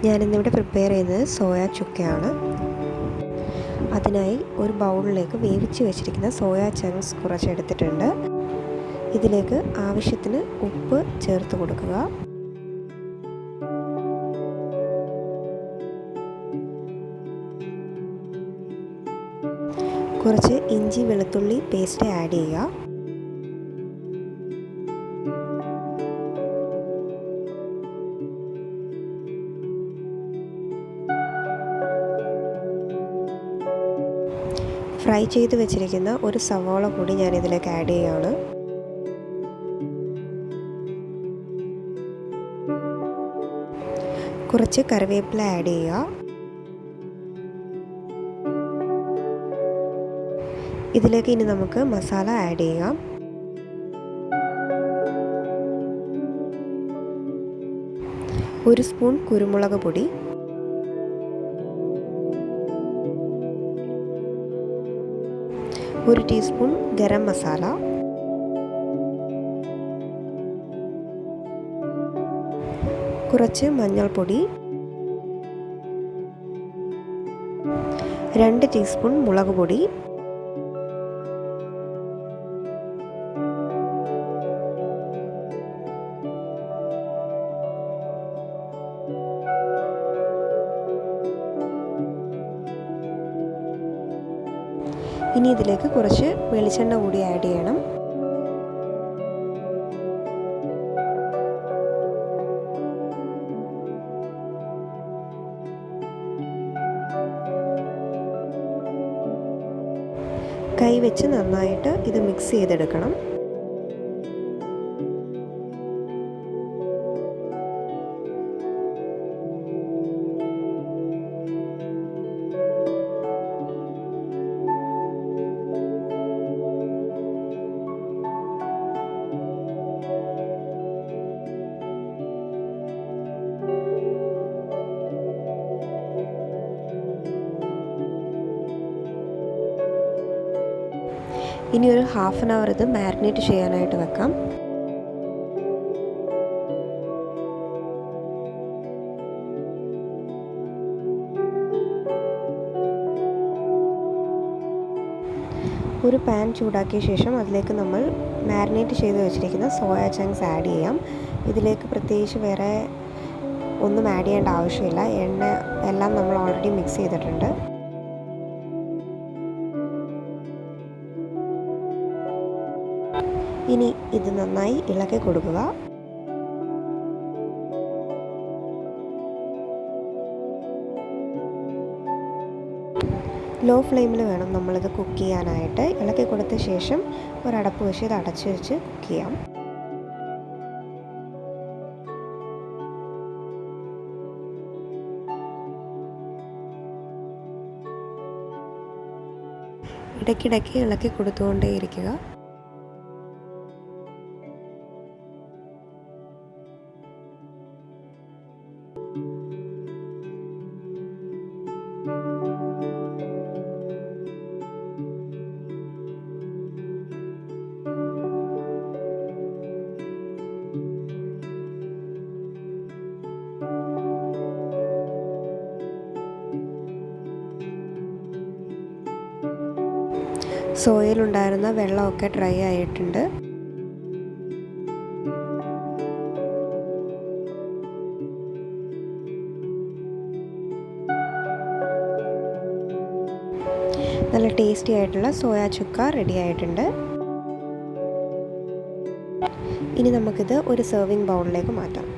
ഞാനിന്നിവിടെ പ്രിപ്പയർ ചെയ്യുന്നത് സോയ ചുക്കയാണ്. അതിനായി ഒരു ബൗളിലേക്ക് വേവിച്ച് വെച്ചിരിക്കുന്ന സോയ ചങ്ക്സ് കുറച്ച് എടുത്തിട്ടുണ്ട്. ഇതിലേക്ക് ആവശ്യത്തിന് ഉപ്പ് ചേർത്ത് കൊടുക്കുക. കുറച്ച് ഇഞ്ചി വെളുത്തുള്ളി പേസ്റ്റ് ആഡ് ചെയ്യുക. ഫ്രൈ ചെയ്ത് വെച്ചിരിക്കുന്ന ഒരു സവാള കൂടി ഞാൻ ഇതിലേക്ക് ആഡ് ചെയ്യുകയാണ്. കുറച്ച് കറിവേപ്പില ആഡ് ചെയ്യുക. ഇതിലേക്ക് ഇനി നമുക്ക് മസാല ആഡ് ചെയ്യാം. ഒരു സ്പൂൺ കുരുമുളക് പൊടി, ഒരു ടീസ്പൂൺ ഗരം മസാല, കുറച്ച് മഞ്ഞൾപ്പൊടി, 2 ടീസ്പൂൺ മുളക് പൊടി, ഇനി ഇതിലേക്ക് കുറച്ച് വെളിച്ചെണ്ണ കൂടി ആഡ് ചെയ്യണം. കൈ വെച്ച് നന്നായിട്ട് ഇത് മിക്സ് ചെയ്തെടുക്കണം. ഇനി ഒരു ഹാഫ് ആൻ അവർ ഇത് മാരിനേറ്റ് ചെയ്യാനായിട്ട് വെക്കാം. ഒരു പാൻ ചൂടാക്കിയ ശേഷം അതിലേക്ക് നമ്മൾ മാരിനേറ്റ് ചെയ്ത് വെച്ചിരിക്കുന്ന സോയ ചങ്ക്സ് ആഡ് ചെയ്യാം. ഇതിലേക്ക് പ്രത്യേകിച്ച് വേറെ ഒന്നും ആഡ് ചെയ്യേണ്ട ആവശ്യമില്ല. എണ്ണ എല്ലാം നമ്മൾ ഓൾറെഡി മിക്സ് ചെയ്തിട്ടുണ്ട്. ഇനി ഇത് നന്നായി ഇളക്കി കൊടുക്കുക. ലോ ഫ്ലെയിമിൽ വേണം നമ്മളിത് കുക്ക് ചെയ്യാനായിട്ട്. ഇളക്കി കൊടുത്ത ശേഷം ഒരടപ്പ് വെച്ച് ഇത് അടച്ചു വെച്ച് കുക്ക് ചെയ്യാം. ഇടയ്ക്കിടയ്ക്ക് ഇളക്കി കൊടുത്തുകൊണ്ടേയിരിക്കുക. സോയയിലുണ്ടായിരുന്ന വെള്ളമൊക്കെ ഡ്രൈ ആയിട്ടുണ്ട്. നല്ല ടേസ്റ്റി ആയിട്ടുള്ള സോയ ചുക്ക റെഡി ആയിട്ടുണ്ട്. ഇനി നമുക്കിത് ഒരു സെർവിങ് ബൗളിലേക്ക് മാറ്റാം.